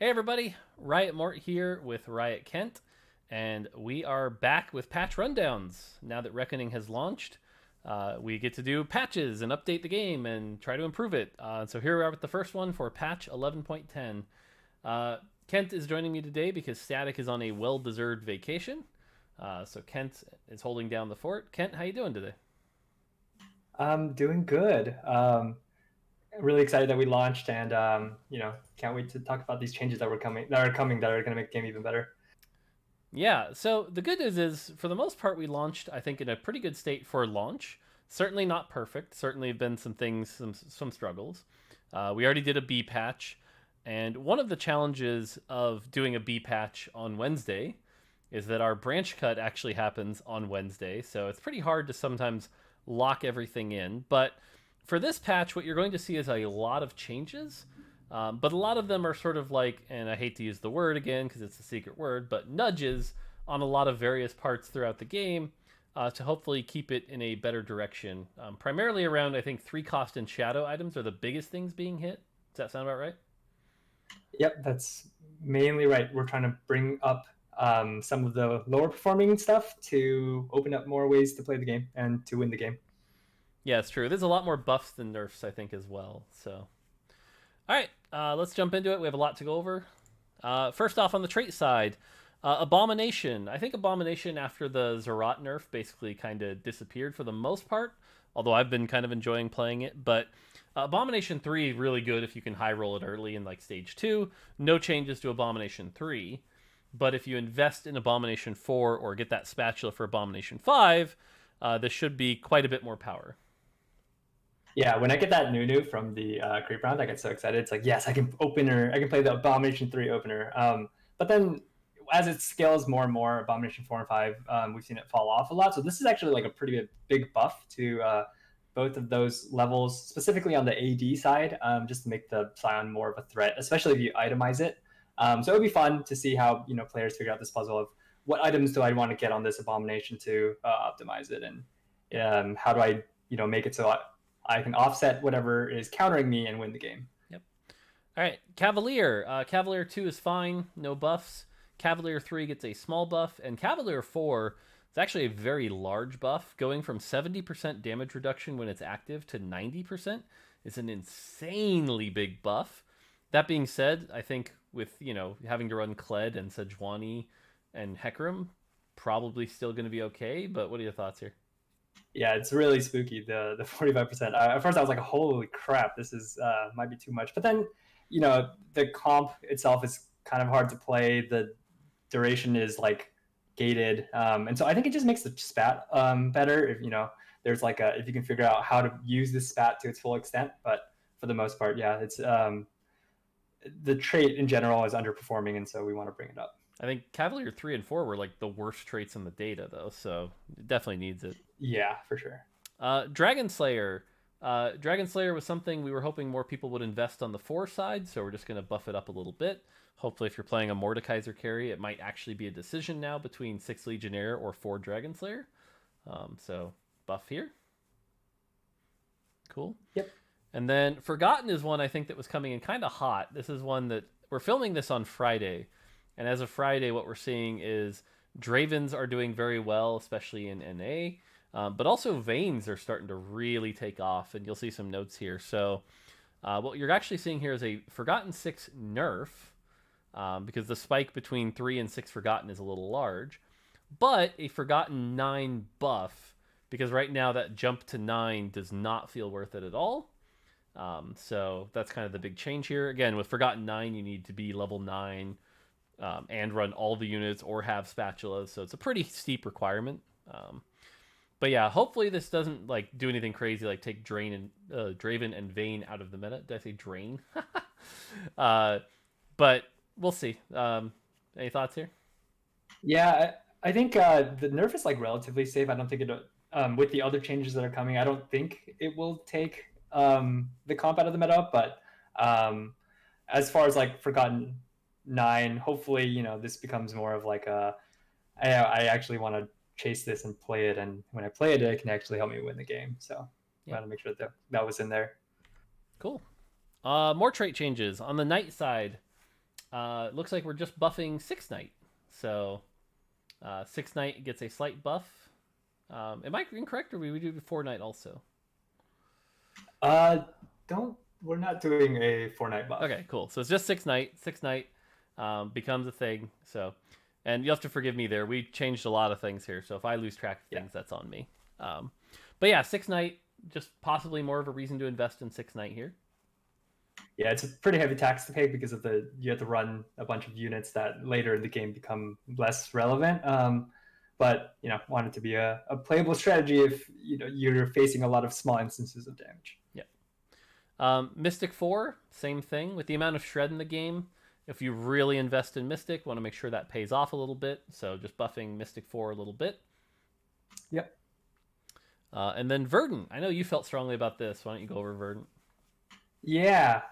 Hey everybody, Riot Mort here with Riot Kent, and we are back with patch rundowns. Now that Reckoning has launched, we get to do patches and update the game and try to improve it. So here we are with the first one for patch 11.10. Kent is joining me today because Static is on a well-deserved vacation. So Kent is holding down the fort. Kent, how you doing today? I'm doing good. Really excited that we launched, and can't wait to talk about these changes that are going to make the game even better. Yeah, so the good news is, for the most part, we launched, I think, in a pretty good state for launch. Certainly not perfect. Certainly have been some things, some struggles. We already did a B patch, and one of the challenges of doing a B patch on Wednesday is that our branch cut actually happens on Wednesday, so it's pretty hard to sometimes lock everything in. But for this patch, what you're going to see is a lot of changes, but a lot of them are sort of like, and I hate to use the word again because it's a secret word, but nudges on a lot of various parts throughout the game to hopefully keep it in a better direction. Primarily around, I think, 3 cost and shadow items are the biggest things being hit. Does that sound about right? Yep, that's mainly right. We're trying to bring up some of the lower performing stuff to open up more ways to play the game and to win the game. Yeah, it's true. There's a lot more buffs than nerfs, I think, as well. So, all right, let's jump into it. We have a lot to go over. First off, on the trait side, Abomination. I think Abomination after the Zerat nerf basically kind of disappeared for the most part. Although I've been kind of enjoying playing it, but Abomination 3 really good if you can high roll it early in like stage 2. No changes to Abomination 3, but if you invest in Abomination 4 or get that spatula for Abomination 5, this should be quite a bit more power. Yeah, when I get that new from the creep round, I get so excited. It's like, yes, I can play the Abomination 3 opener. But then as it scales more and more, Abomination 4 and 5, we've seen it fall off a lot. So this is actually like a pretty big buff to both of those levels, specifically on the AD side, just to make the Scion more of a threat, especially if you itemize it. So it would be fun to see how players figure out this puzzle of what items do I want to get on this Abomination to optimize it, and how do I make it so I can offset whatever is countering me and win the game. Yep. All right, Cavalier. Cavalier 2 is fine, no buffs. Cavalier 3 gets a small buff, and Cavalier 4 is actually a very large buff, going from 70% damage reduction when it's active to 90%. It's an insanely big buff. That being said, I think with having to run Kled and Sejuani and Hecarim, probably still going to be okay. But what are your thoughts here? Yeah, it's really spooky. The 45%. At first, I was like, "Holy crap, this is might be too much." But then, the comp itself is kind of hard to play. The duration is like gated, and so I think it just makes the spat better if there's like if you can figure out how to use this spat to its full extent. But for the most part, yeah, it's the trait in general is underperforming, and so we want to bring it up. I think Cavalier 3 and 4 were like the worst traits in the data, though, so it definitely needs it. Yeah, for sure. Dragon Slayer. Dragon Slayer was something we were hoping more people would invest on the 4 side, so we're just going to buff it up a little bit. Hopefully, if you're playing a Mordekaiser carry, it might actually be a decision now between 6 Legionnaire or 4 Dragon Slayer. So, buff here. Cool. Yep. And then Forgotten is one I think that was coming in kind of hot. This is one that we're filming this on Friday. And as of Friday, what we're seeing is Dravens are doing very well, especially in NA. But also Vaynes are starting to really take off, and you'll see some notes here. So what you're actually seeing here is a Forgotten 6 nerf, because the spike between 3 and 6 Forgotten is a little large, but a Forgotten 9 buff, because right now that jump to 9 does not feel worth it at all. So that's kind of the big change here. Again, with Forgotten 9, you need to be level 9 and run all the units or have spatulas, so it's a pretty steep requirement. But yeah, hopefully this doesn't like do anything crazy like take Draven and Vayne out of the meta. Did I say drain? uh, but we'll see. Any thoughts here? Yeah, I think the nerf is like relatively safe. I don't think it with the other changes that are coming. I don't think it will take the comp out of the meta. But as far as like Forgotten 9, hopefully this becomes more of like I actually want to chase this and play it, and when I play it, it can actually help me win the game. So I Yeah, want to make sure that was in there. cool. More trait changes on the knight side. It looks like we're just buffing 6 Knight. So 6 Knight gets a slight buff. Am I incorrect, or we do 4 Knight also? Don't we're not doing a 4 Knight buff. Okay, cool. So it's just 6 Knight. 6 Knight becomes a thing. So, and you have to forgive me there. We changed a lot of things here. So if I lose track of things, that's on me. But yeah, 6 Knight, just possibly more of a reason to invest in 6 Knight here. Yeah, it's a pretty heavy tax to pay because of you have to run a bunch of units that later in the game become less relevant. But want it to be a playable strategy if you're facing a lot of small instances of damage. Yeah. Mystic 4, same thing. With the amount of shred in the game, if you really invest in Mystic, want to make sure that pays off a little bit. So just buffing Mystic 4 a little bit. Yep. And then Verdant. I know you felt strongly about this. Why don't you go over Verdant? Yeah.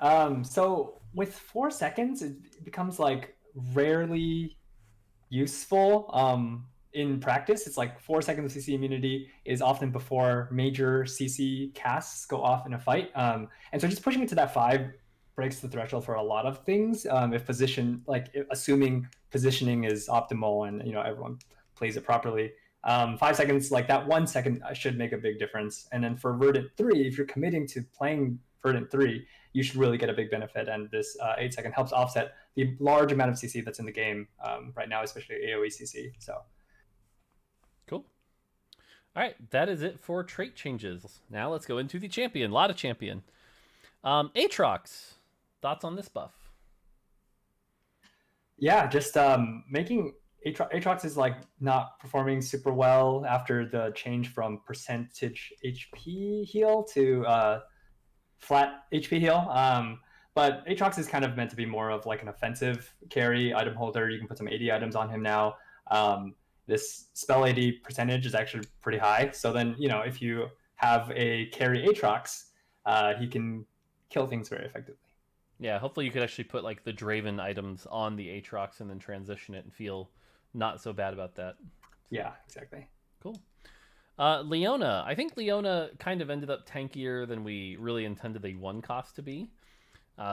So with 4 seconds, it becomes like rarely useful. In practice, it's like 4 seconds of CC immunity is often before major CC casts go off in a fight. And so just pushing it to that 5 breaks the threshold for a lot of things. Assuming positioning is optimal and everyone plays it properly. 5 seconds, like that 1 second should make a big difference. And then for Verdant 3, if you're committing to playing Verdant 3, you should really get a big benefit. And this 8 second helps offset the large amount of CC that's in the game right now, especially AoE CC. So. Cool. All right, that is it for trait changes. Now let's go into the champion. A lot of champion. Aatrox, thoughts on this buff? Yeah, just making Aatrox is like not performing super well after the change from percentage HP heal to flat HP heal. But Aatrox is kind of meant to be more of like an offensive carry item holder. You can put some AD items on him now. This spell AD percentage is actually pretty high. So then, if you have a carry Aatrox, he can kill things very effectively. Yeah, hopefully you could actually put like the Draven items on the Aatrox and then transition it and feel not so bad about that. Yeah, exactly. Cool. Leona. I think Leona kind of ended up tankier than we really intended the 1 cost to be.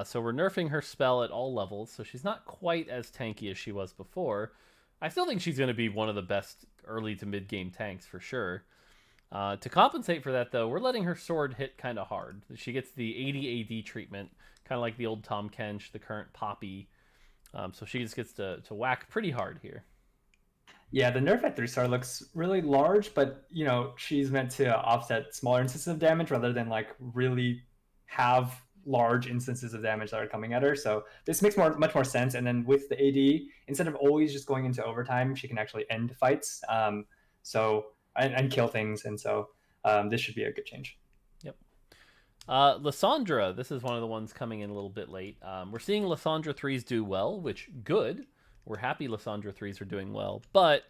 So we're nerfing her spell at all levels, so she's not quite as tanky as she was before. I still think she's going to be one of the best early to mid-game tanks for sure. To compensate for that, though, we're letting her sword hit kind of hard. She gets the 80 AD treatment, kind of like the old Tom Kench, the current Poppy. So she just gets to whack pretty hard here. Yeah, the nerf at 3-star looks really large, but she's meant to offset smaller instances of damage rather than like really have large instances of damage that are coming at her. So this makes much more sense. And then with the AD, instead of always just going into overtime, she can actually end fights. And kill things. And so this should be a good change. Yep. Lysandra, this is one of the ones coming in a little bit late. We're seeing Lysandra 3s do well, which good. We're happy Lysandra 3s are doing well, but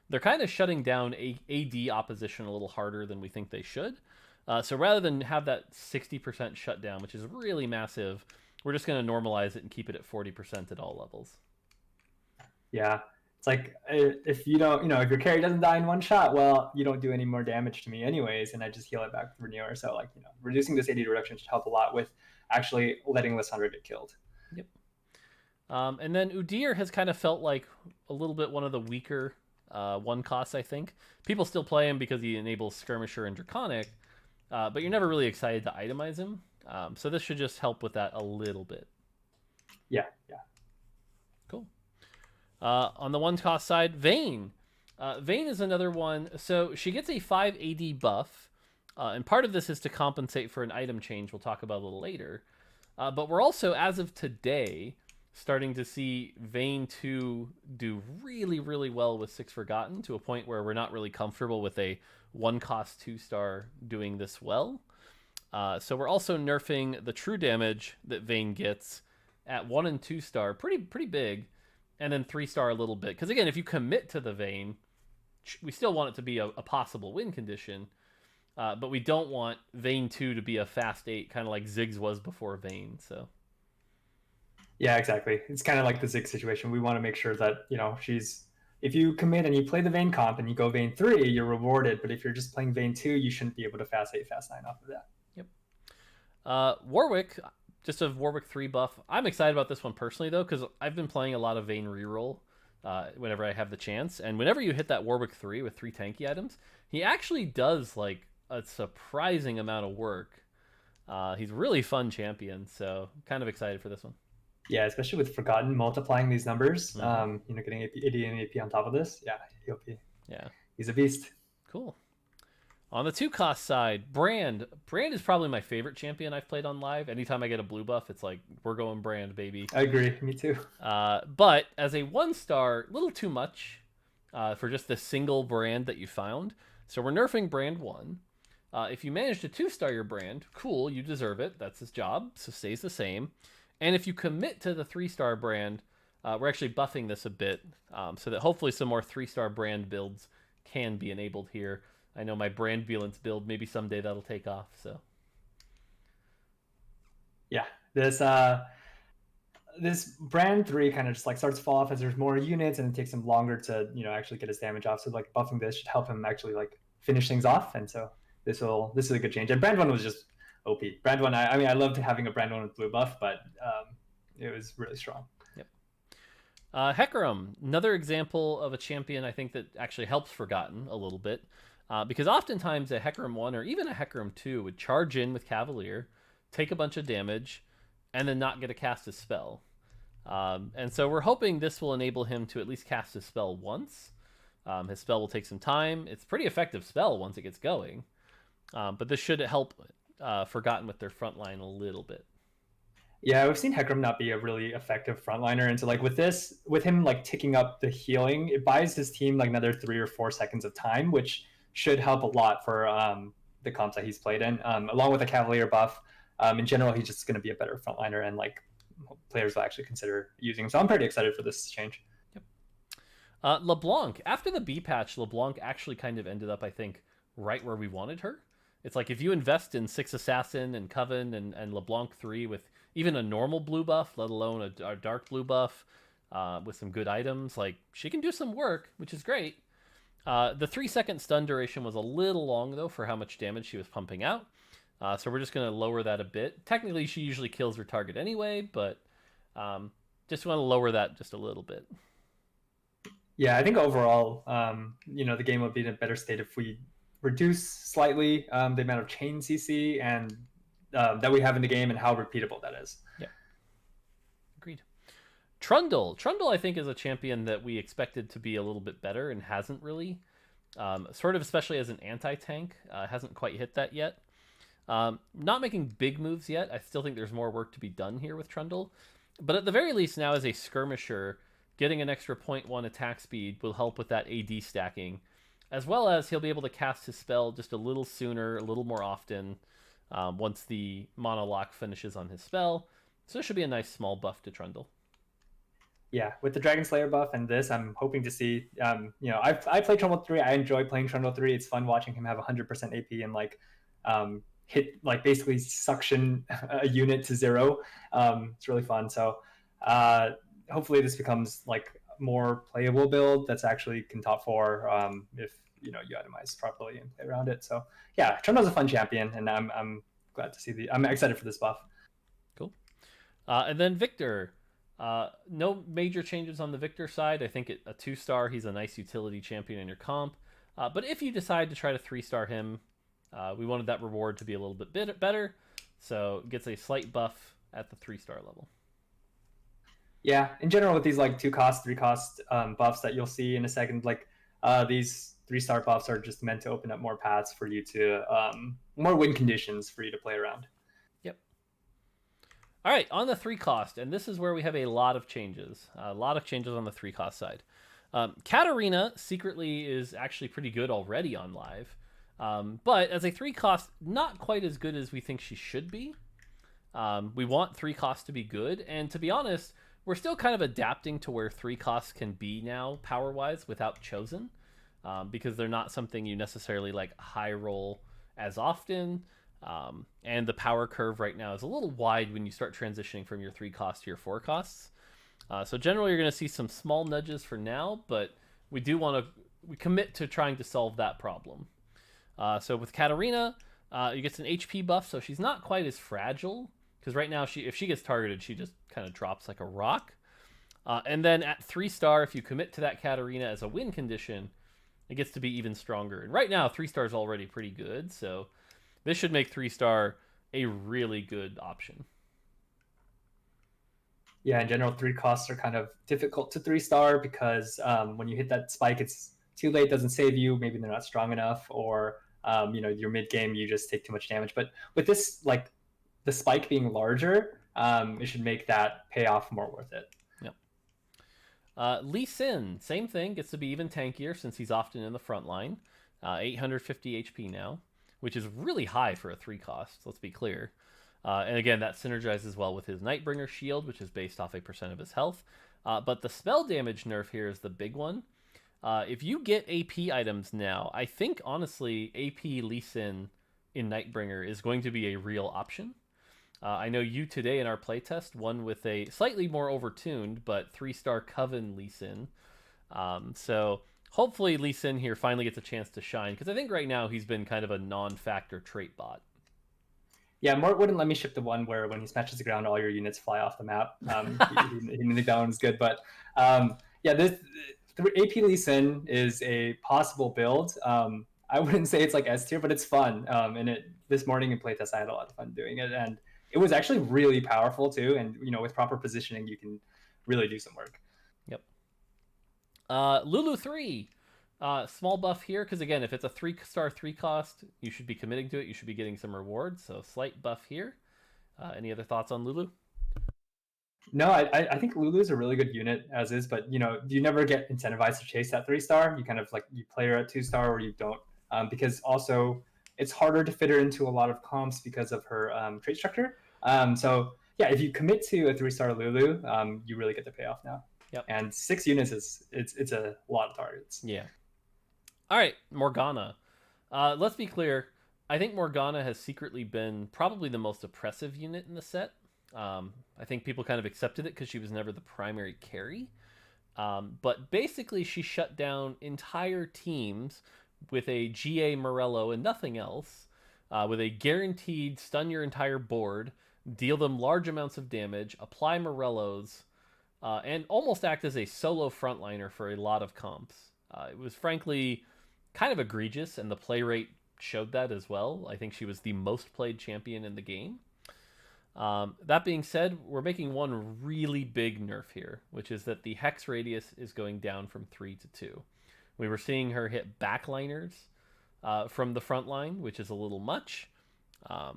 they're kind of shutting down AD opposition a little harder than we think they should. So rather than have that 60% shutdown, which is really massive, we're just going to normalize it and keep it at 40% at all levels. Yeah. It's like, if you don't, if your carry doesn't die in 1 shot, well, you don't do any more damage to me anyways, and I just heal it back for newer. So like, reducing this AD reduction should help a lot with actually letting Lysandra get killed. Yep. And then Udyr has kind of felt like a little bit one of the weaker 1 costs, I think. People still play him because he enables Skirmisher and Draconic, but you're never really excited to itemize him. So this should just help with that a little bit. Yeah. Cool. On the 1 cost side, Vayne. Vayne is another one. So she gets a 5 AD buff, and part of this is to compensate for an item change we'll talk about a little later. But we're also, as of today, starting to see Vayne 2 do really, really well with 6 Forgotten, to a point where we're not really comfortable with a 1 cost 2-star doing this well. So we're also nerfing the true damage that Vayne gets at 1 and 2-star, pretty big, and then 3-star a little bit. Because again, if you commit to the Vayne, we still want it to be a possible win condition, but we don't want Vayne 2 to be a fast 8, kind of like Ziggs was before Vayne. So. Yeah, exactly. It's kind of like the Ziggs situation. We want to make sure that, if you commit and you play the Vayne comp and you go Vayne 3, you're rewarded. But if you're just playing Vayne 2, you shouldn't be able to fast 8, fast 9 off of that. Yep. Warwick, just a Warwick 3 buff. I'm excited about this one personally, though, because I've been playing a lot of Vayne reroll whenever I have the chance. And whenever you hit that Warwick 3 with 3 tanky items, he actually does, like, a surprising amount of work. He's a really fun champion, so kind of excited for this one. Yeah, especially with Forgotten multiplying these numbers, Mm-hmm. getting 80 and AP on top of this. Yeah, Yeah. he's a beast. Cool. On the 2-cost side, Brand. Brand is probably my favorite champion I've played on live. Anytime I get a blue buff, it's like, we're going Brand, baby. I agree. Me too. But as a 1-star, a little too much for just the single Brand that you found. So we're nerfing Brand 1. If you manage to 2-star your Brand, cool, you deserve it. That's his job, so stays the same. And if you commit to the 3-star Brand, we're actually buffing this a bit so that hopefully some more 3-star Brand builds can be enabled here. I know my Brand Violence build, maybe someday that'll take off. So yeah, this Brand 3 kind of just like starts to fall off as there's more units, and it takes him longer to actually get his damage off. So like buffing this should help him actually like finish things off, and so this is a good change. And Brand 1 was just OP. Brand 1, I loved having a Brand 1 with blue buff, but it was really strong. Yep. Hecarim, another example of a champion I think that actually helps Forgotten a little bit. Because oftentimes a Hecarim 1 or even a Hecarim 2 would charge in with Cavalier, take a bunch of damage, and then not get to cast his spell. And so we're hoping this will enable him to at least cast his spell once. His spell will take some time. It's a pretty effective spell once it gets going. But this should help Forgotten with their front line a little bit. Yeah, we've seen Hecarim not be a really effective frontliner, and so like with him like ticking up the healing, it buys his team like another 3 or 4 seconds of time, which should help a lot for the comps that he's played in, along with the Cavalier buff. In general, he's just going to be a better frontliner, and like players will actually consider using him. So I'm pretty excited for this change. Yep. LeBlanc, after the B patch, LeBlanc actually kind of ended up, I think, right where we wanted her. It's like if you invest in 6 Assassin and Coven and LeBlanc 3 with even a normal blue buff, let alone a dark blue buff with some good items, like she can do some work, which is great. The 3-second stun duration was a little long, though, for how much damage she was pumping out. So we're just going to lower that a bit. Technically, she usually kills her target anyway, but just want to lower that just a little bit. Yeah, I think overall, the game would be in a better state if we reduce slightly the amount of chain CC and that we have in the game and how repeatable that is. Yeah. Agreed. Trundle, I think, is a champion that we expected to be a little bit better and hasn't really. Sort of, especially as an anti-tank, hasn't quite hit that yet. Not making big moves yet. I still think there's more work to be done here with Trundle. But at the very least, now as a skirmisher, getting an extra 0.1 attack speed will help with that AD stacking, as well as he'll be able to cast his spell just a little sooner, a little more often, once the monolock finishes on his spell. So it should be a nice small buff to Trundle. Yeah, with the Dragon Slayer buff and this, I'm hoping to see. I played Trundle 3. I enjoy playing Trundle 3. It's fun watching him have 100% AP and like hit like basically suction a unit to 0. It's really fun. So hopefully this becomes like more playable build that's actually can top 4 if you itemize properly and play around it. So yeah, Trundle's a fun champion, and I'm glad to see I'm excited for this buff. Cool. And then Victor. No major changes on the Victor side. I think a 2-star, he's a nice utility champion in your comp. But if you decide to try to 3-star him, we wanted that reward to be a little bit better. So it gets a slight buff at the 3-star level. Yeah, in general with these like 2-cost, 3-cost buffs that you'll see in a second, like these 3-star buffs are just meant to open up more paths for you to, more win conditions for you to play around. Yep. All right, on the 3-cost, and this is where we have a lot of changes. A lot of changes on the 3-cost side. Katarina secretly is actually pretty good already on live. But as a 3-cost, not quite as good as we think she should be. We want 3-costs to be good, and to be honest, we're still kind of adapting to where 3-costs can be now, power-wise, without Chosen, because they're not something you necessarily like high roll as often. And the power curve right now is a little wide when you start transitioning from your 3-cost to your 4-costs. So generally, you're going to see some small nudges for now, but we commit to trying to solve that problem. So with Katarina, you get an HP buff, so she's not quite as fragile because right now if she gets targeted, she just kind of drops like a rock. And then at 3-star, if you commit to that Katarina as a win condition, it gets to be even stronger. And right now, 3-star is already pretty good, so this should make 3-star a really good option. Yeah, in general, 3 costs are kind of difficult to 3-star because when you hit that spike, it's too late, doesn't save you. Maybe they're not strong enough, or your mid game you just take too much damage. But with this, like the spike being larger, it should make that payoff more worth it. Lee Sin, same thing, gets to be even tankier since he's often in the front line. 850 HP now, which is really high for a 3 cost, let's be clear. And again, that synergizes well with his Nightbringer shield, which is based off a percent of his health. But the spell damage nerf here is the big one. If you get AP items now, I think, honestly, AP Lee Sin in Nightbringer is going to be a real option. I know you today in our playtest won with a slightly more overtuned, but 3-star Coven Lee Sin. So hopefully Lee Sin here finally gets a chance to shine, because I think right now he's been kind of a non-factor trait bot. Yeah, Mort wouldn't let me ship the one where when he smashes the ground, all your units fly off the map. He didn't think that one was good, but yeah, this AP Lee Sin is a possible build. I wouldn't say it's like S tier, but it's fun. And this morning in playtest, I had a lot of fun doing it, and it was actually really powerful too. And with proper positioning, you can really do some work. Yep. Lulu 3. Small buff here, because again, if it's a 3-star 3 cost, you should be committing to it. You should be getting some rewards, so slight buff here. Any other thoughts on Lulu? No, I think Lulu is a really good unit as is, but you never get incentivized to chase that 3-star. You kind of you play her at 2-star or you don't, because also it's harder to fit her into a lot of comps because of her trait structure. So yeah, if you commit to a 3-star Lulu, you really get the payoff now. Yep. And 6 units it's a lot of targets. Yeah. All right, Morgana. Let's be clear. I think Morgana has secretly been probably the most oppressive unit in the set. I think people kind of accepted it because she was never the primary carry. But basically, she shut down entire teams with a GA Morello and nothing else, with a guaranteed stun your entire board, deal them large amounts of damage, apply Morellos, and almost act as a solo frontliner for a lot of comps. It was frankly kind of egregious, and the play rate showed that as well. I think she was the most played champion in the game. That being said, we're making one really big nerf here, which is that the hex radius is going down from 3 to 2. We were seeing her hit backliners from the front line, which is a little much.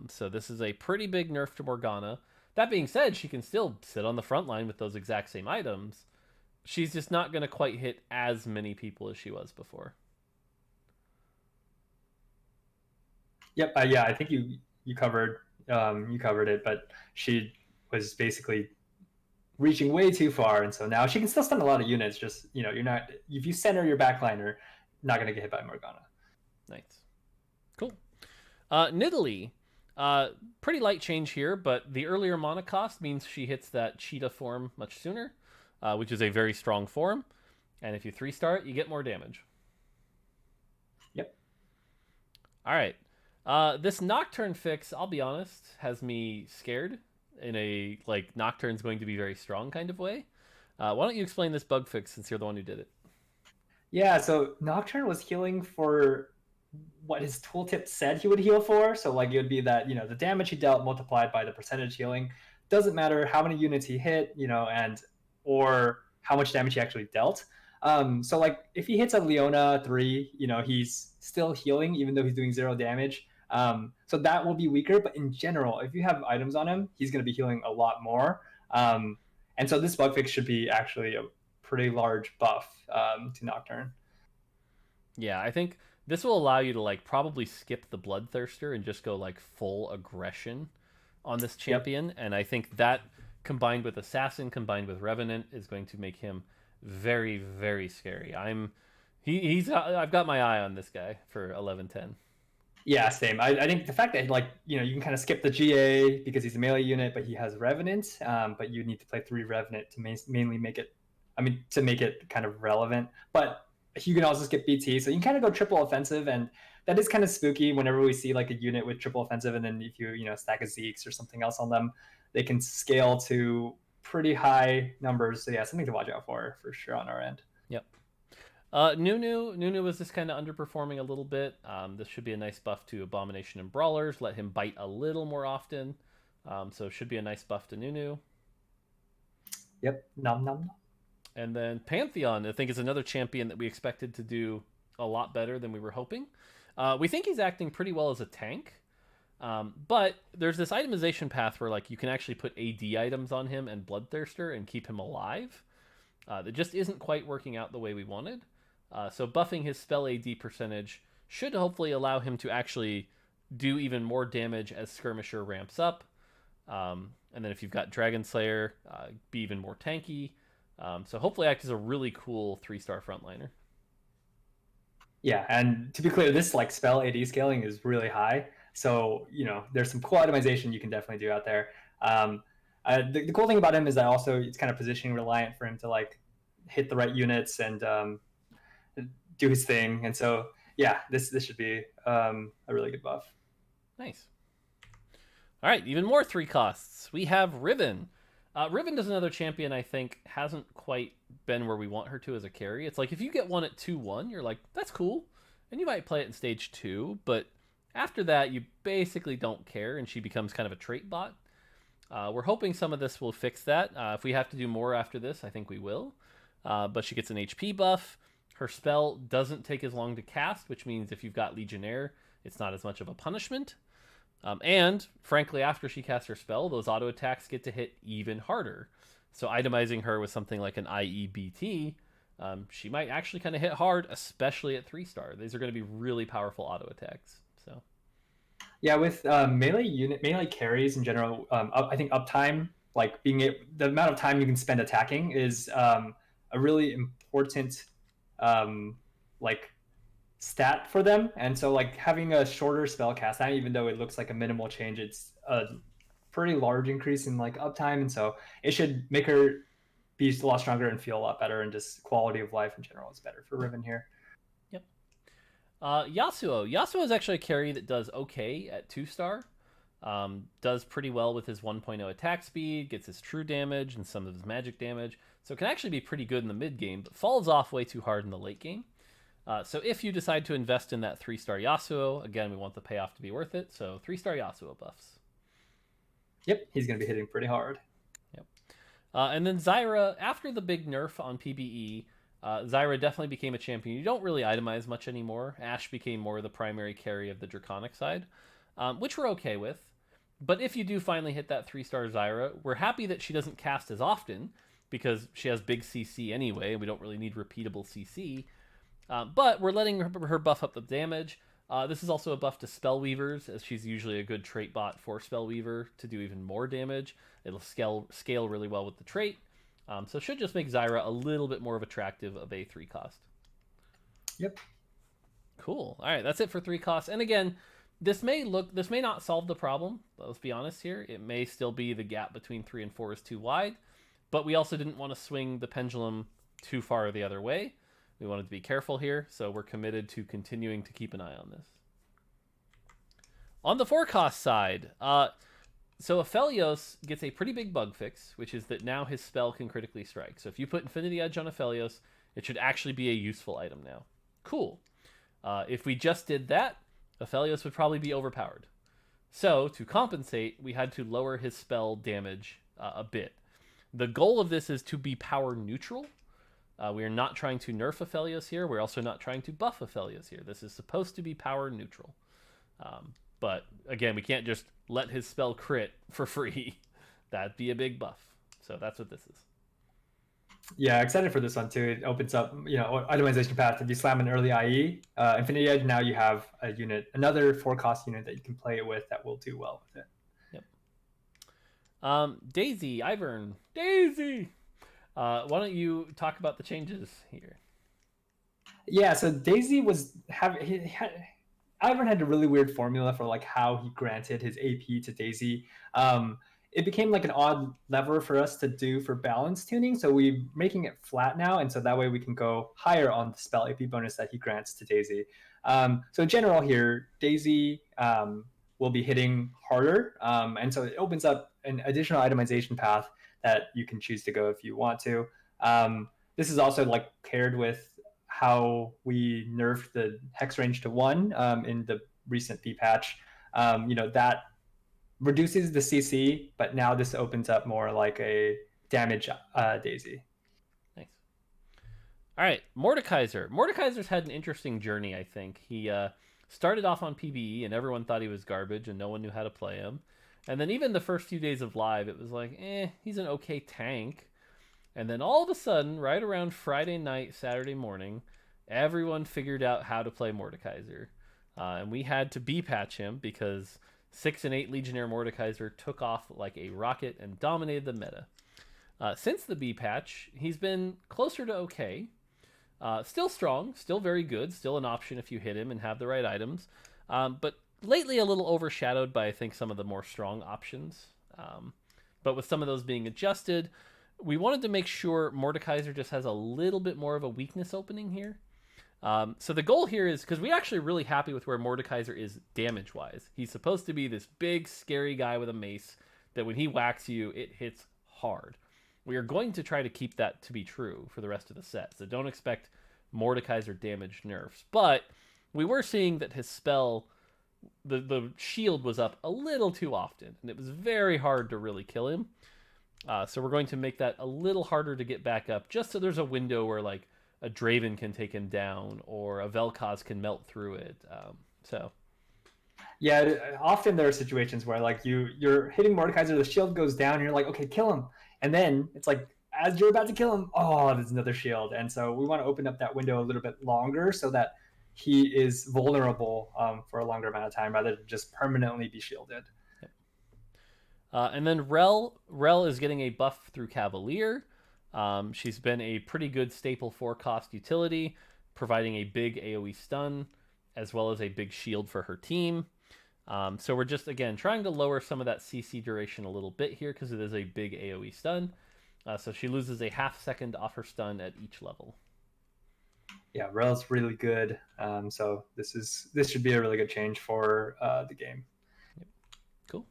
So this is a pretty big nerf to Morgana. That being said, she can still sit on the front line with those exact same items. She's just not going to quite hit as many people as she was before. Yep. Yeah, I think you covered it, but she was basically reaching way too far, and so now she can still stun a lot of units. Just you're not, if you center your backliner, not gonna get hit by Morgana. Nice, cool. Nidalee, pretty light change here, but the earlier mana cost means she hits that cheetah form much sooner, which is a very strong form, and if you 3-star it, you get more damage. Yep. All right. This Nocturne fix, I'll be honest, has me scared in a Nocturne's going to be very strong kind of way. Why don't you explain this bug fix since you're the one who did it? Yeah, so Nocturne was healing for what his tooltip said he would heal for. So it would be that the damage he dealt multiplied by the percentage healing. Doesn't matter how many units he hit, and or how much damage he actually dealt. So if he hits a Leona 3, he's still healing even though he's doing 0 damage. So that will be weaker, but in general, if you have items on him, he's going to be healing a lot more. And so this bug fix should be actually a pretty large buff to Nocturne. Yeah, I think this will allow you to probably skip the Bloodthirster and just go full aggression on this champion. Yep. And I think that combined with Assassin, combined with Revenant, is going to make him very, very scary. I've got my eye on this guy for 11-10. Yeah, same. I think the fact that you can kind of skip the GA because he's a melee unit, but he has Revenant, but you need to play 3 Revenant to mainly make it, to make it kind of relevant. But you can also skip BT, so you can kind of go triple offensive, and that is kind of spooky whenever we see like a unit with triple offensive, and then if you stack a Zeke's or something else on them, they can scale to pretty high numbers. So yeah, something to watch out for sure on our end. Yep. Nunu was just kind of underperforming a little bit. This should be a nice buff to Abomination and Brawlers. Let him bite a little more often. So it should be a nice buff to Nunu. Yep. Nom nom nom. And then Pantheon, I think, is another champion that we expected to do a lot better than we were hoping. We think he's acting pretty well as a tank. But there's this itemization path where like you can actually put AD items on him and Bloodthirster and keep him alive. That just isn't quite working out the way we wanted. So buffing his spell AD percentage should hopefully allow him to actually do even more damage as Skirmisher ramps up. And then if you've got Dragon Slayer, be even more tanky. So hopefully act as a really cool 3-star frontliner. Yeah, and to be clear, this like spell AD scaling is really high. So there's some cool itemization you can definitely do out there. The cool thing about him is that also it's kind of positioning reliant for him to like hit the right units and do his thing. And so yeah, this should be a really good buff. Nice. All right, even more 3 costs. We have Riven. Riven is another champion I think hasn't quite been where we want her to as a carry. It's like if you get one at 2-1, you're like, that's cool. And you might play it in stage 2, but after that, you basically don't care, and she becomes kind of a trait bot. We're hoping some of this will fix that. If we have to do more after this, I think we will. But she gets an HP buff. Her spell doesn't take as long to cast, which means if you've got Legionnaire, it's not as much of a punishment. And frankly, after she casts her spell, those auto attacks get to hit even harder. So itemizing her with something like an IEBT, she might actually kind of hit hard, especially at 3-star. These are going to be really powerful auto attacks. So yeah, with melee carries in general, I think uptime, like the amount of time you can spend attacking, is a really important like stat for them. And so like having a shorter spell cast time, even though it looks like a minimal change, it's a pretty large increase in like uptime, and so it should make her be a lot stronger and feel a lot better, and just quality of life in general is better for Riven here. Yep. Yasuo is actually a carry that does okay at 2-star. Does pretty well with his 1.0 attack speed, gets his true damage and some of his magic damage, so it can actually be pretty good in the mid game, but falls off way too hard in the late game. So if you decide to invest in that 3-star Yasuo, again, we want the payoff to be worth it, so 3-star Yasuo buffs. Yep, he's going to be hitting pretty hard. Yep. And then Zyra, after the big nerf on PBE, Zyra definitely became a champion you don't really itemize much anymore. Ashe became more the primary carry of the Draconic side, which we're okay with. But if you do finally hit that 3-star Zyra, we're happy that she doesn't cast as often, because she has big CC anyway, and we don't really need repeatable CC. But we're letting her buff up the damage. This is also a buff to Spellweavers, as she's usually a good trait bot for Spellweaver to do even more damage. It'll scale really well with the trait. So it should just make Zyra a little bit more of attractive of a 3 cost. Yep. Cool. All right, that's it for 3 costs. And again, this may not solve the problem. Let's be honest here. It may still be the gap between 3 and 4 is too wide, but we also didn't want to swing the pendulum too far the other way. We wanted to be careful here, so we're committed to continuing to keep an eye on this. On the 4 cost side, so Aphelios gets a pretty big bug fix, which is that now his spell can critically strike. So if you put Infinity Edge on Aphelios, it should actually be a useful item now. Cool. If we just did that, Aphelios would probably be overpowered. So to compensate, we had to lower his spell damage a bit. The goal of this is to be power neutral. We are not trying to nerf Aphelios here. We're also not trying to buff Aphelios here. This is supposed to be power neutral. But again, we can't just let his spell crit for free. That'd be a big buff. So that's what this is. Yeah, excited for this one too. It opens up, itemization path. If you slam an early IE, Infinity Edge, now you have a unit, another 4 cost unit that you can play it with that will do well with it. Yep. Daisy, Ivern. Daisy! Why don't you talk about the changes here? Yeah, so Daisy Ivern had a really weird formula for like how he granted his AP to Daisy. it became like an odd lever for us to do for balance tuning. So we making it flat now, and so that way we can go higher on the spell AP bonus that he grants to Daisy. So in general here, Daisy will be hitting harder, and so it opens up an additional itemization path that you can choose to go if you want to. This is also like paired with how we nerfed the hex range to 1 in the recent B patch. That reduces the CC, but now this opens up more like a damage Daisy. Thanks. All right, Mordekaiser. Mordekaiser's had an interesting journey, I think. He started off on PBE, and everyone thought he was garbage, and no one knew how to play him. And then even the first few days of live, it was like, he's an okay tank. And then all of a sudden, right around Friday night, Saturday morning, everyone figured out how to play Mordekaiser. And we had to B-patch him because 6 and 8 Legionnaire Mordekaiser took off like a rocket and dominated the meta. Since the B-patch, he's been closer to okay. Still strong, still very good, still an option if you hit him and have the right items. But lately a little overshadowed by, I think, some of the more strong options. But with some of those being adjusted, we wanted to make sure Mordekaiser just has a little bit more of a weakness opening here. So the goal here is, because we're actually really happy with where Mordekaiser is damage-wise. He's supposed to be this big, scary guy with a mace that when he whacks you, it hits hard. We are going to try to keep that to be true for the rest of the set, so don't expect Mordekaiser damage nerfs. But we were seeing that his spell, the shield was up a little too often, and it was very hard to really kill him. So we're going to make that a little harder to get back up, just so there's a window where like a Draven can take him down or a Vel'Koz can melt through it. Yeah, often there are situations where like you're hitting Mordekaiser, the shield goes down, and you're like, okay, kill him, and then it's like as you're about to kill him, oh, there's another shield, and so we want to open up that window a little bit longer so that he is vulnerable for a longer amount of time rather than just permanently be shielded. And then Rel is getting a buff through Cavalier. She's been a pretty good staple 4-cost utility, providing a big AoE stun as well as a big shield for her team. So we're just, again, trying to lower some of that CC duration a little bit here because it is a big AoE stun. So she loses a half second off her stun at each level. Yeah, Rel's really good. So this should be a really good change for the game. Yep. Cool.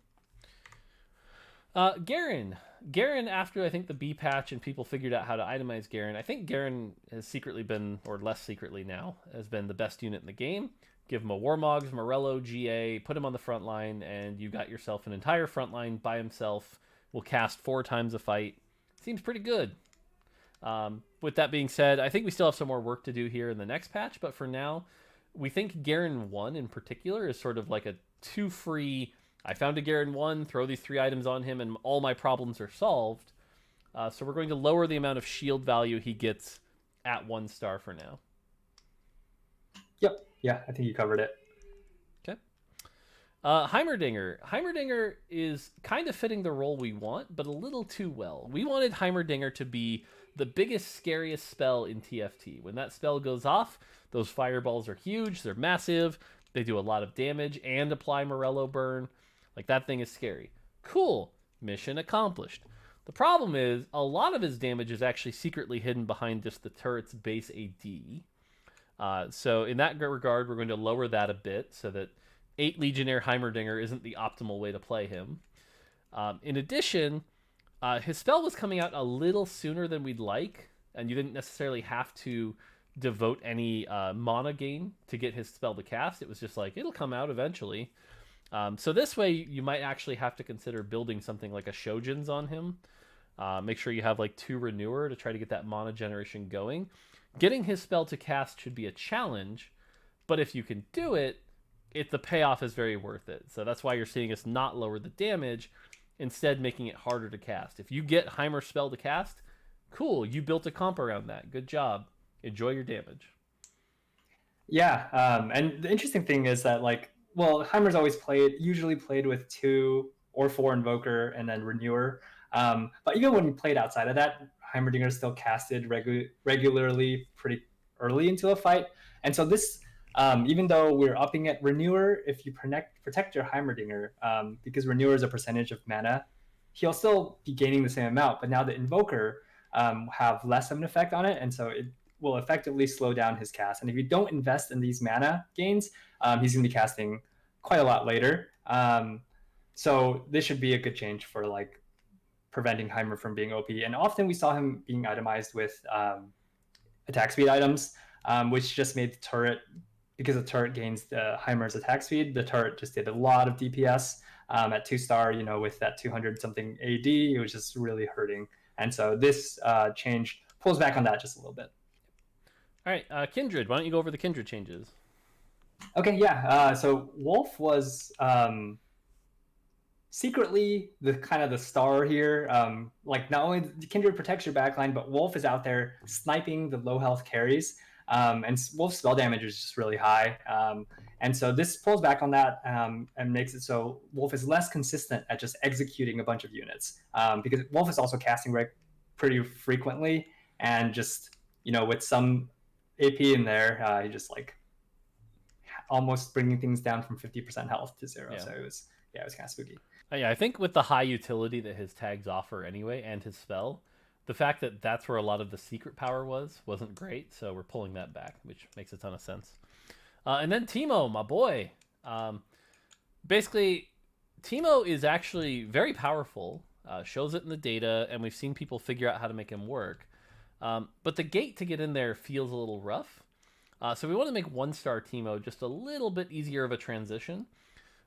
Garen, after I think the B patch and people figured out how to itemize Garen, I think Garen has secretly been, or less secretly now, has been the best unit in the game. Give him a Warmogs, Morello, GA, put him on the front line, and you got yourself an entire front line by himself. Will cast 4 times a fight. Seems pretty good. With that being said, I think we still have some more work to do here in the next patch, but for now, we think Garen 1 in particular is sort of like a 2 free, I found a Garen 1, throw these 3 items on him, and all my problems are solved. So we're going to lower the amount of shield value he gets at 1 star for now. Yep. Yeah, I think you covered it. Okay. Heimerdinger. Heimerdinger is kind of fitting the role we want, but a little too well. We wanted Heimerdinger to be the biggest, scariest spell in TFT. When that spell goes off, those fireballs are huge, they're massive, they do a lot of damage and apply Morello burn. Like, that thing is scary. Cool. Mission accomplished. The problem is, a lot of his damage is actually secretly hidden behind just the turret's base AD. So in that regard, we're going to lower that a bit so that 8 Legionnaire Heimerdinger isn't the optimal way to play him. In addition, his spell was coming out a little sooner than we'd like, and you didn't necessarily have to devote any mana gain to get his spell to cast. It was just like, it'll come out eventually. So this way, you might actually have to consider building something like a Shojin's on him. Make sure you have like 2 Renewer to try to get that mana generation going. Getting his spell to cast should be a challenge, but if you can do it, the payoff is very worth it. So that's why you're seeing us not lower the damage, instead making it harder to cast. If you get Heimer's spell to cast, cool, you built a comp around that. Good job. Enjoy your damage. Yeah, and the interesting thing is that, like, well, Heimer's always usually played with 2 or 4 Invoker and then Renewer. But even when you played outside of that, Heimerdinger still casted regularly pretty early into a fight. And so this, even though we're upping at Renewer, if you protect your Heimerdinger, because Renewer is a percentage of mana, he'll still be gaining the same amount, but now the Invoker have less of an effect on it, and so it will effectively slow down his cast. And if you don't invest in these mana gains, he's going to be casting quite a lot later. So this should be a good change for like preventing Heimer from being OP. And often we saw him being itemized with attack speed items, which just made the turret, because the turret gains the Heimer's attack speed, the turret just did a lot of DPS at 2-star, you know, with that 200 something AD. It was just really hurting. And so this change pulls back on that just a little bit. All right, Kindred, why don't you go over the Kindred changes? Okay, yeah. So Wolf was secretly the kind of the star here. Like not only Kindred protects your backline, but Wolf is out there sniping the low health carries. And Wolf's spell damage is just really high. And so this pulls back on that and makes it so Wolf is less consistent at just executing a bunch of units. Because Wolf is also casting pretty frequently, and just, you know, with some AP in there, he just like almost bringing things down from 50% health to 0. Yeah. So it was kind of spooky. Yeah, I think with the high utility that his tags offer anyway, and his spell, the fact that that's where a lot of the secret power wasn't great, so we're pulling that back, which makes a ton of sense. And then Teemo, my boy. Basically, Teemo is actually very powerful, shows it in the data, and we've seen people figure out how to make him work. But the gate to get in there feels a little rough. So we want to make 1-star Teemo just a little bit easier of a transition.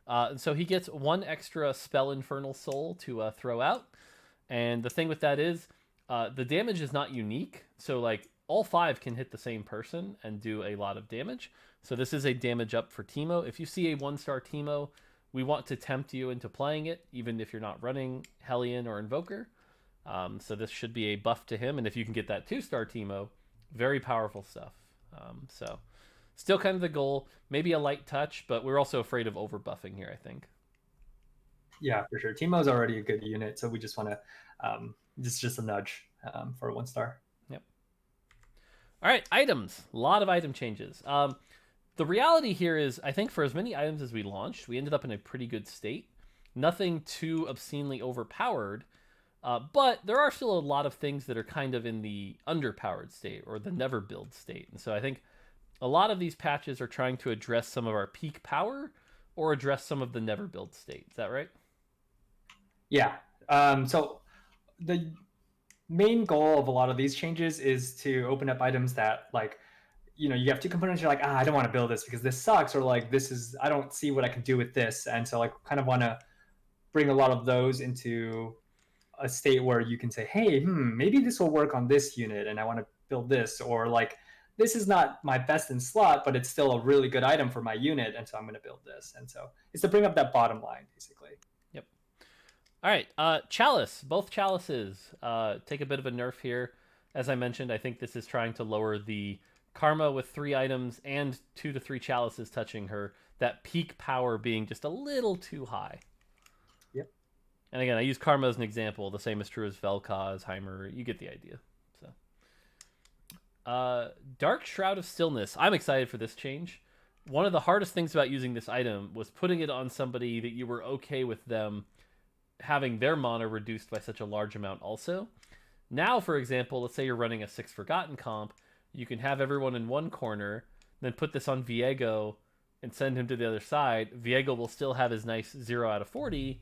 And so he gets 1 extra Spell Infernal Soul to throw out. And the thing with that is, the damage is not unique. So like all 5 can hit the same person and do a lot of damage. So this is a damage up for Teemo. If you see a 1-star Teemo, we want to tempt you into playing it, even if you're not running Hellion or Invoker. So this should be a buff to him. And if you can get that 2-star Teemo, very powerful stuff. So still kind of the goal, maybe a light touch, but we're also afraid of over buffing here, I think. Yeah, for sure. Teemo's already a good unit, so we just want to just a nudge for a 1-star. Yep. All right, items. A lot of item changes. The reality here is, I think for as many items as we launched, we ended up in a pretty good state. Nothing too obscenely overpowered, but there are still a lot of things that are kind of in the underpowered state or the never build state. And so I think a lot of these patches are trying to address some of our peak power or address some of the never build state. Is that right? Yeah. So the main goal of a lot of these changes is to open up items that, like, you know, you have 2 components, you're like, I don't want to build this because this sucks, or like, I don't see what I can do with this. And so like kind of want to bring a lot of those into a state where you can say, hey, maybe this will work on this unit and I want to build this, or like, this is not my best in slot, but it's still a really good item for my unit, and so I'm going to build this. And so it's to bring up that bottom line, basically. Yep. All right, Chalice. Both Chalices take a bit of a nerf here. As I mentioned, I think this is trying to lower the Karma with 3 items and 2 to 3 Chalices touching her, that peak power being just a little too high. Yep. And again, I use Karma as an example. The same is true as Vel'Koz, Heimer. You get the idea. Dark Shroud of Stillness. I'm excited for this change. One of the hardest things about using this item was putting it on somebody that you were okay with them having their mana reduced by such a large amount also. Now, for example, let's say you're running a 6 Forgotten comp, you can have everyone in one corner, then put this on Viego and send him to the other side. Viego will still have his nice 0 out of 40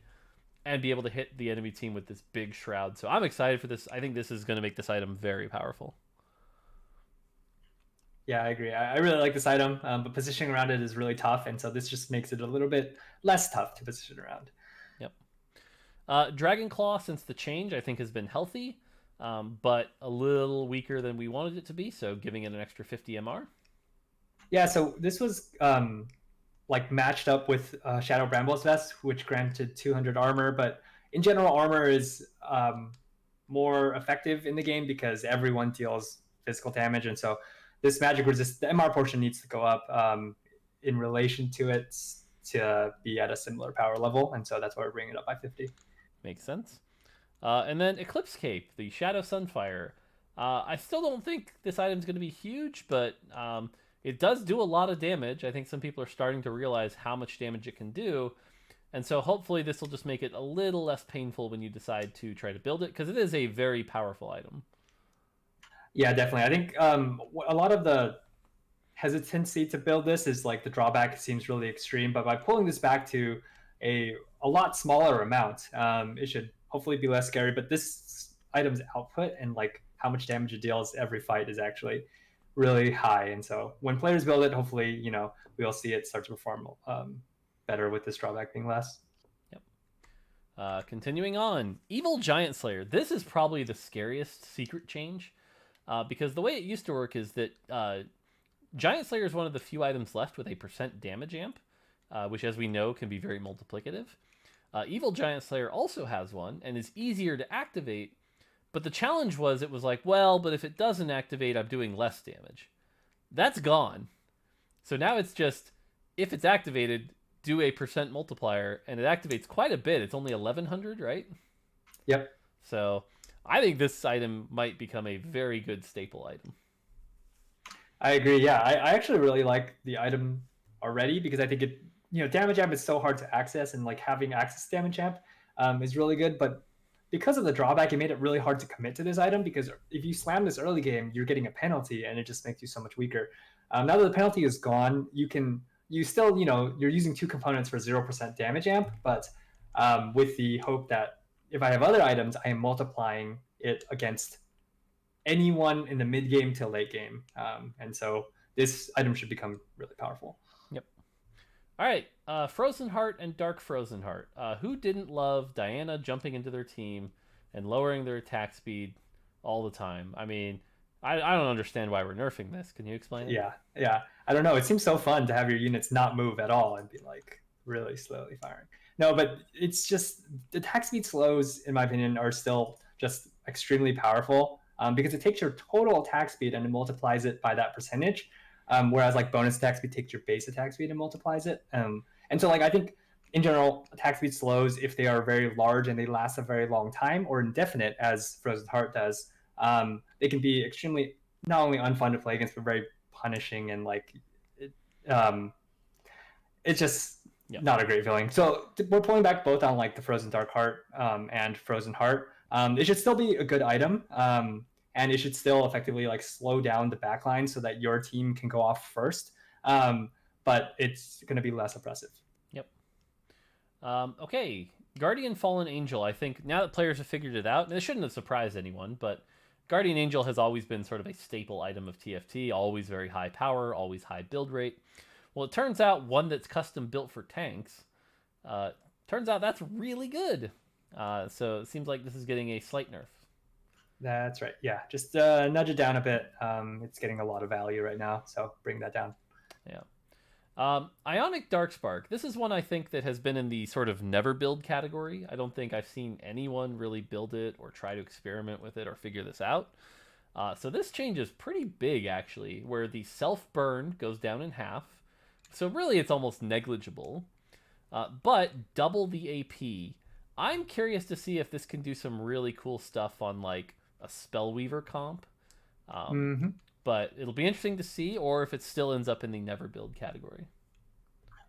and be able to hit the enemy team with this big shroud. So I'm excited for this. I think this is going to make this item very powerful. Yeah, I agree. I really like this item, but positioning around it is really tough, and so this just makes it a little bit less tough to position around. Yep. Dragonclaw, since the change, I think has been healthy, but a little weaker than we wanted it to be, so giving it an extra 50 MR. Yeah, so this was like matched up with Shadow Brambles Vest, which granted 200 armor, but in general, armor is more effective in the game because everyone deals physical damage, and so this magic resist, the MR portion needs to go up in relation to it to be at a similar power level, and so that's why we're bringing it up by 50. Makes sense. And then Eclipse Cape, the Shadow Sunfire. I still don't think this item's going to be huge, but it does do a lot of damage. I think some people are starting to realize how much damage it can do. And so hopefully this will just make it a little less painful when you decide to try to build it, because it is a very powerful item. Yeah, definitely. I think a lot of the hesitancy to build this is like the drawback seems really extreme, but by pulling this back to a lot smaller amount, it should hopefully be less scary. But this item's output and like how much damage it deals every fight is actually really high. And so when players build it, hopefully, we'll see it start to perform better with this drawback being less. Yep. Continuing on, Evil Giant Slayer. This is probably the scariest secret change, because the way it used to work is that Giant Slayer is one of the few items left with a % damage amp, which, as we know, can be very multiplicative. Evil Giant Slayer also has one and is easier to activate, but the challenge was it was like, well, but if it doesn't activate, I'm doing less damage. That's gone. So now it's just, if it's activated, do a % multiplier, and it activates quite a bit. It's only 1100, right? Yep. So I think this item might become a very good staple item. I agree. Yeah, I actually really like the item already because I think it, damage amp is so hard to access, and like having access to damage amp is really good. But because of the drawback, it made it really hard to commit to this item because if you slam this early game, you're getting a penalty, and it just makes you so much weaker. Now that the penalty is gone, you still, you're using 2 components for 0% damage amp, but with the hope that if I have other items, I am multiplying it against anyone in the mid game to late game, and so this item should become really powerful. Yep. All right, Frozen Heart and Dark Frozen Heart. Who didn't love Diana jumping into their team and lowering their attack speed all the time? I mean, I don't understand why we're nerfing this. Can you explain it? Yeah. I don't know. It seems so fun to have your units not move at all and be like really slowly firing. No, but it's just the attack speed slows, in my opinion, are still just extremely powerful, because it takes your total attack speed and it multiplies it by that percentage. Whereas like bonus attack speed takes your base attack speed and multiplies it. And so like I think in general, attack speed slows if they are very large and they last a very long time, or indefinite, as Frozen Heart does. They can be extremely not only unfun to play against, but very punishing, and like it's just not a great feeling. So we're pulling back both on like the Frozen Dark Heart and Frozen Heart. It should still be a good item, and it should still effectively like slow down the backline so that your team can go off first. But it's going to be less oppressive. Yep. Okay, Guardian Fallen Angel. I think now that players have figured it out, and it shouldn't have surprised anyone, but Guardian Angel has always been sort of a staple item of TFT, always very high power, always high build rate. Well, it turns out one that's custom built for tanks, turns out that's really good. So it seems like this is getting a slight nerf. That's right. Yeah, just nudge it down a bit. It's getting a lot of value right now, so bring that down. Yeah. Ionic Darkspark. This is one I think that has been in the sort of never build category. I don't think I've seen anyone really build it or try to experiment with it or figure this out. So this change is pretty big, actually, where the self-burn goes down in half. So really it's almost negligible, but double the AP. I'm curious to see if this can do some really cool stuff on like a Spellweaver comp. But it'll be interesting to see, or if it still ends up in the never build category.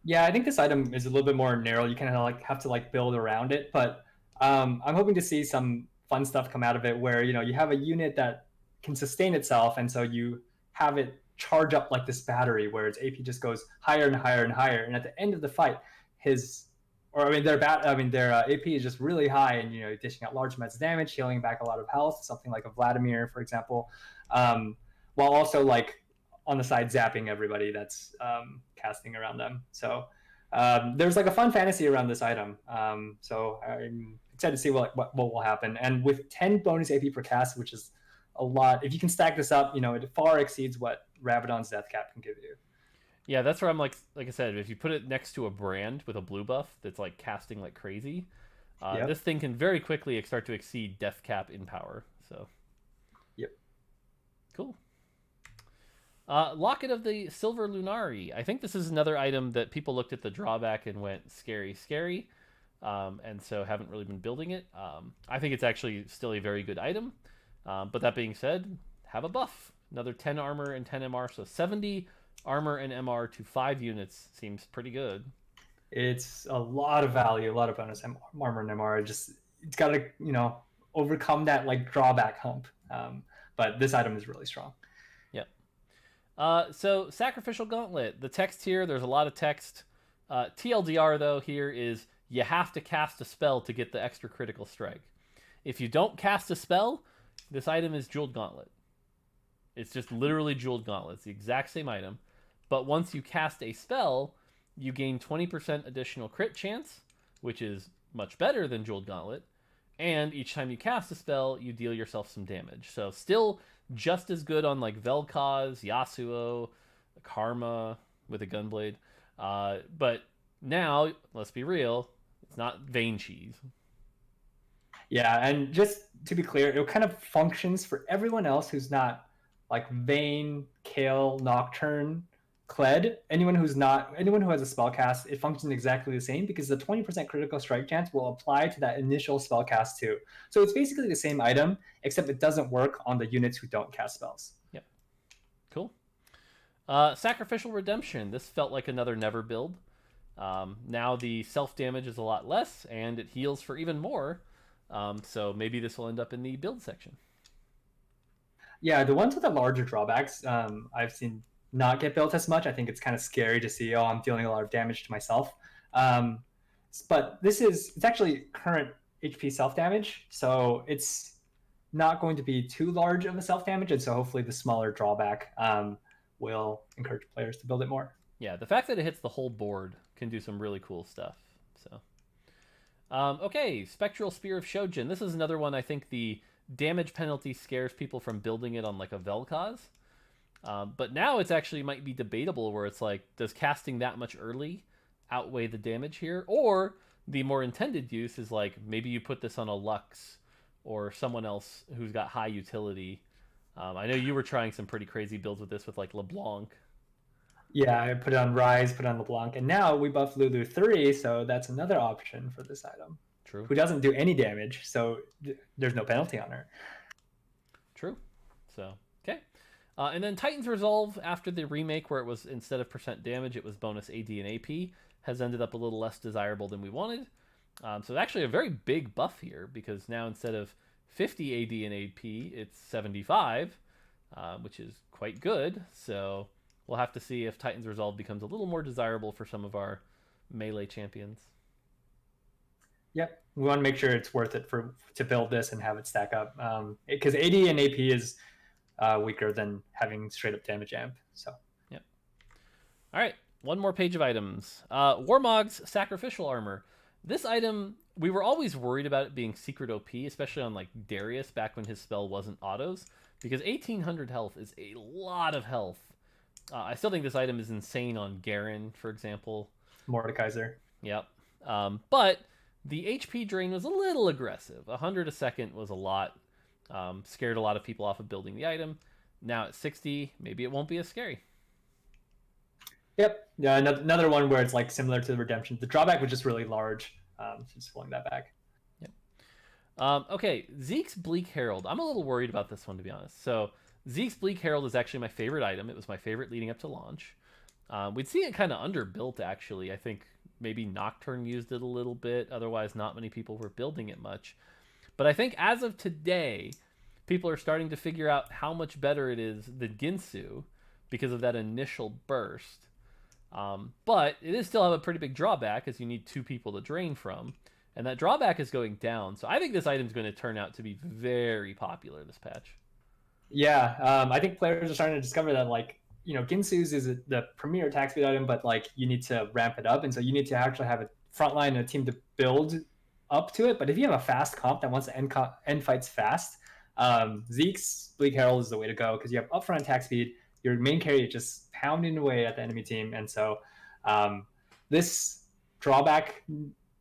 Yeah, I think this item is a little bit more narrow. You kind of like have to like build around it, but I'm hoping to see some fun stuff come out of it where you have a unit that can sustain itself, and so you have it charge up like this battery where its AP just goes higher and higher and higher, and at the end of the fight, their AP is just really high, and dishing out large amounts of damage, healing back a lot of health, something like a Vladimir, for example. While also like on the side zapping everybody that's casting around them. So there's like a fun fantasy around this item. So I'm excited to see what will happen. And with 10 bonus AP per cast, which is a lot, if you can stack this up, it far exceeds what Rabadon's Death Cap can give you. Yeah, that's where I'm like I said, if you put it next to a brand with a blue buff that's like casting like crazy, this thing can very quickly start to exceed Death Cap in power. So, yep, cool. Locket of the Silver Lunari. I think this is another item that people looked at the drawback and went scary, and so haven't really been building it. I think it's actually still a very good item. But that being said, have a buff. Another 10 armor and 10 MR, so 70 armor and MR to 5 units seems pretty good. It's a lot of value, a lot of bonus armor and MR. Just it's got to overcome that like drawback hump. But this item is really strong. Yep. So Sacrificial Gauntlet. The text here, there's a lot of text. TLDR though here is you have to cast a spell to get the extra critical strike. If you don't cast a spell, this item is Jeweled Gauntlet. It's just literally Jeweled Gauntlet. It's the exact same item. But once you cast a spell, you gain 20% additional crit chance, which is much better than Jeweled Gauntlet. And each time you cast a spell, you deal yourself some damage. So still just as good on like Vel'Koz, Yasuo, Karma with a Gunblade. But now, let's be real, it's not Vayne cheese. Yeah, and just to be clear, it kind of functions for everyone else who's not like Vayne, Kale, Nocturne, Kled. Anyone who has a spell cast, it functions exactly the same because the 20% critical strike chance will apply to that initial spell cast too. So it's basically the same item, except it doesn't work on the units who don't cast spells. Yep. Cool. Sacrificial Redemption. This felt like another Never build. Now the self damage is a lot less, and it heals for even more. So maybe this will end up in the build section. Yeah, the ones with the larger drawbacks, I've seen not get built as much. I think it's kind of scary to see, oh, I'm dealing a lot of damage to myself. But it's actually current HP self damage, so it's not going to be too large of a self damage, and so hopefully the smaller drawback will encourage players to build it more. Yeah, the fact that it hits the whole board can do some really cool stuff. So, okay, Spectral Spear of Shojin. This is another one I think the damage penalty scares people from building it on like a Vel'Koz. But now it's actually might be debatable where it's like, does casting that much early outweigh the damage here? Or the more intended use is like, maybe you put this on a Lux or someone else who's got high utility. I know you were trying some pretty crazy builds with this with like LeBlanc. Yeah, I put it on Rise, put it on LeBlanc, and now we buff Lulu 3, so that's another option for this item. True. Who doesn't do any damage, so there's no penalty on her. True. So, okay. And then Titan's Resolve, after the remake where it was instead of percent damage, it was bonus AD and AP, has ended up a little less desirable than we wanted. So actually a very big buff here, because now instead of 50 AD and AP, it's 75, which is quite good. So we'll have to see if Titan's Resolve becomes a little more desirable for some of our melee champions. Yep, we want to make sure it's worth it to build this and have it stack up, because AD and AP is weaker than having straight up damage amp. So yep. All right, one more page of items. Warmog's Sacrificial Armor. This item, we were always worried about it being secret OP, especially on like Darius back when his spell wasn't autos, because 1800 health is a lot of health. I still think this item is insane on Garen, for example. Mordekaiser. Yep. But the HP drain was a little aggressive. 100 a second was a lot. Scared a lot of people off of building the item. Now at 60, maybe it won't be as scary. Yep. Yeah, another one where it's like similar to the Redemption. The drawback was just really large. Just pulling that back. Yep. Okay, Zeke's Bleak Herald. I'm a little worried about this one, to be honest. So Zeke's Bleak Herald is actually my favorite item. It was my favorite leading up to launch. We'd see it kind of underbuilt, actually. I think maybe Nocturne used it a little bit. Otherwise, not many people were building it much. But I think as of today, people are starting to figure out how much better it is than Ginsu because of that initial burst. But it is still have a pretty big drawback, as you need 2 people to drain from. And that drawback is going down. So I think this item is going to turn out to be very popular this patch. Yeah, I think players are starting to discover that, like, Ginsu's is the premier attack speed item, but like you need to ramp it up, and so you need to actually have a front line and a team to build up to it. But if you have a fast comp that wants to end fights fast, Zeke's Bleak Herald is the way to go, because you have upfront attack speed. Your main carry is just pounding away at the enemy team, and so this drawback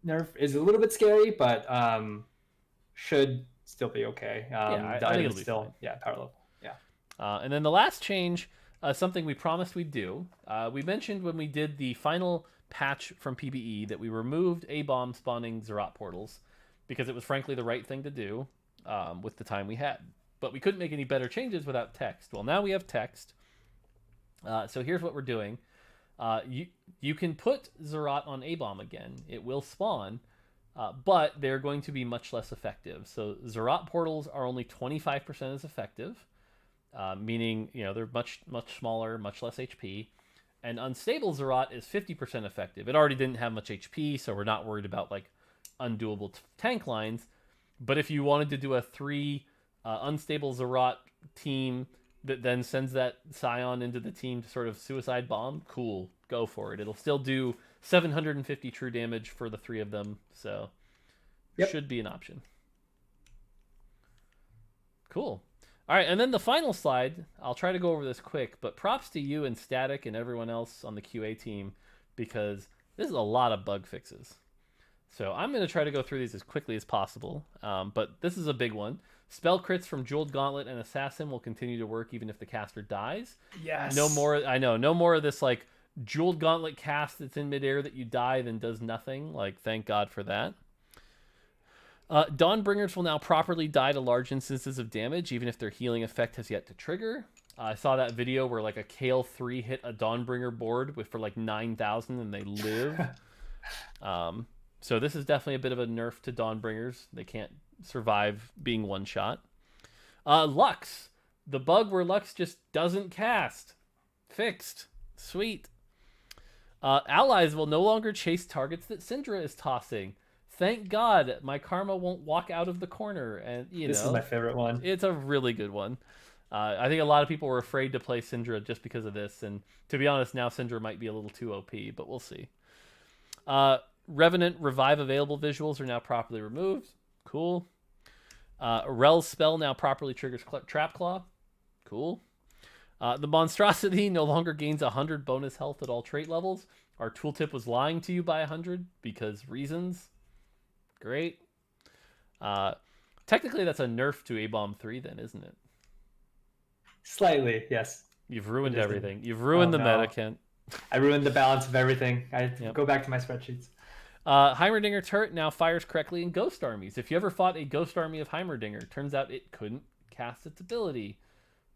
nerf is a little bit scary, but should still be okay. I think it'll be still fine. Power level. Yeah. And then the last change, something we promised we'd do. We mentioned when we did the final patch from PBE that we removed A-bomb spawning Zerat portals because it was frankly the right thing to do with the time we had. But we couldn't make any better changes without text. Well, now we have text. So here's what we're doing. You can put Zerat on A-Bomb again. It will spawn, but they're going to be much less effective. So Zerat portals are only 25% as effective, meaning they're much smaller, much less HP. And Unstable Zerat is 50% effective. It already didn't have much HP, so we're not worried about like undoable tank lines. But if you wanted to do a 3 Unstable Zerat team that then sends that Scion into the team to sort of suicide bomb, cool, go for it. It'll still do 750 true damage for the 3 of them, so should be an option. Cool. All right, and then the final slide, I'll try to go over this quick, but props to you and Static and everyone else on the QA team, because this is a lot of bug fixes. So I'm going to try to go through these as quickly as possible, but this is a big one. Spell crits from Jeweled Gauntlet and Assassin will continue to work even if the caster dies. Yes. No more, I know, no more of this like Jeweled Gauntlet cast that's in midair that you die then does nothing. Like, thank God for that. Dawnbringers will now properly die to large instances of damage, even if their healing effect has yet to trigger. I saw that video where like a Kale 3 hit a Dawnbringer board for like 9,000 and they live. So this is definitely a bit of a nerf to Dawnbringers. They can't survive being one shot. Lux. The bug where Lux just doesn't cast. Fixed. Sweet. Allies will no longer chase targets that Syndra is tossing. Thank God my Karma won't walk out of the corner. And this is my favorite one. It's a really good one. I think a lot of people were afraid to play Syndra just because of this. And to be honest, now Syndra might be a little too OP, but we'll see. Revenant Revive available visuals are now properly removed. Cool. Rel's spell now properly triggers Trap Claw. Cool. The Monstrosity no longer gains 100 bonus health at all trait levels. Our tooltip was lying to you by 100 because reasons. Great. Technically, that's a nerf to A-Bomb 3 then, isn't it? Slightly, yes. You've ruined everything. You've ruined the meta, Kent. I ruined the balance of everything. Go back to my spreadsheets. Heimerdinger turret now fires correctly in Ghost Armies. If you ever fought a Ghost Army of Heimerdinger, turns out it couldn't cast its ability.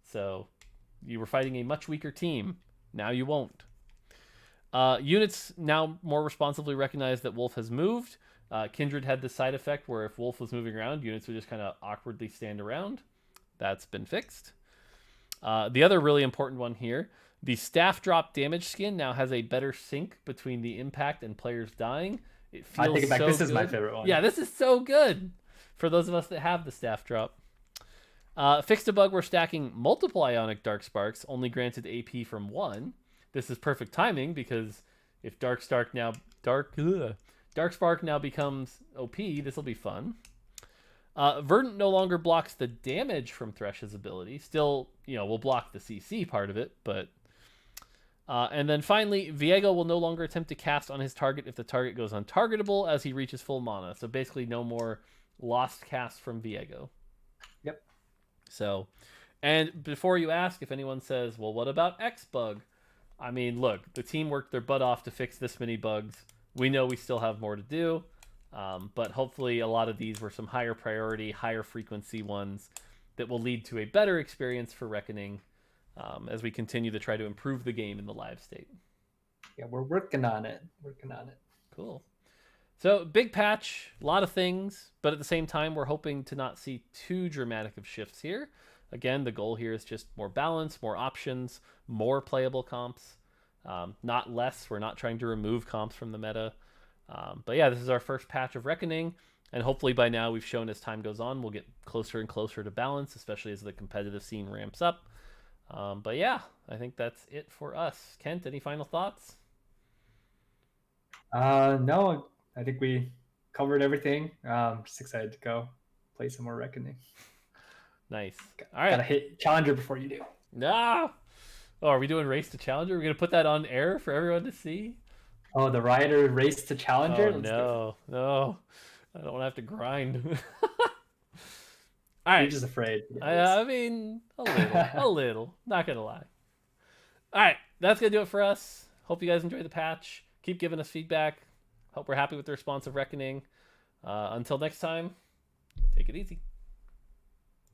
So you were fighting a much weaker team. Now you won't. Units now more responsibly recognize that Wolf has moved. Kindred had the side effect where if Wolf was moving around, units would just kind of awkwardly stand around. That's been fixed. The other really important one here, the staff drop damage skin now has a better sync between the impact and players dying. It feels I take it back. So this good. is my favorite one. Yeah, this is so good for those of us that have the staff drop. Fixed a bug where stacking multiple Ionic Dark Sparks only granted AP from 1. This is perfect timing because if Dark Spark now becomes OP, this will be fun. Verdant no longer blocks the damage from Thresh's ability. Still, we'll block the CC part of it, but... and then finally, Viego will no longer attempt to cast on his target if the target goes untargetable as he reaches full mana. So basically no more lost cast from Viego. Yep. So, and before you ask, if anyone says, well, what about X bug? I mean, look, the team worked their butt off to fix this many bugs. We know we still have more to do, but hopefully a lot of these were some higher priority, higher frequency ones that will lead to a better experience for Reckoning as we continue to try to improve the game in the live state. Yeah, we're working on it. Cool. So, big patch, a lot of things, but at the same time, we're hoping to not see too dramatic of shifts here. Again, the goal here is just more balance, more options, more playable comps, not less. We're not trying to remove comps from the meta. But yeah, this is our first patch of Reckoning, and hopefully by now we've shown as time goes on, we'll get closer and closer to balance, especially as the competitive scene ramps up. But yeah, I think that's it for us. Kent, any final thoughts? No, I think we covered everything. Just excited to go play some more Reckoning. Nice. All right. Gotta hit Challenger before you do. No. Oh, are we doing Race to Challenger? We're going to put that on air for everyone to see? Oh, the Rioter Race to Challenger? Oh, no. I don't want to have to grind. All right. You're just afraid. I mean, a little. Not going to lie. All right. That's going to do it for us. Hope you guys enjoy the patch. Keep giving us feedback. Hope we're happy with the response of Reckoning. Until next time, take it easy.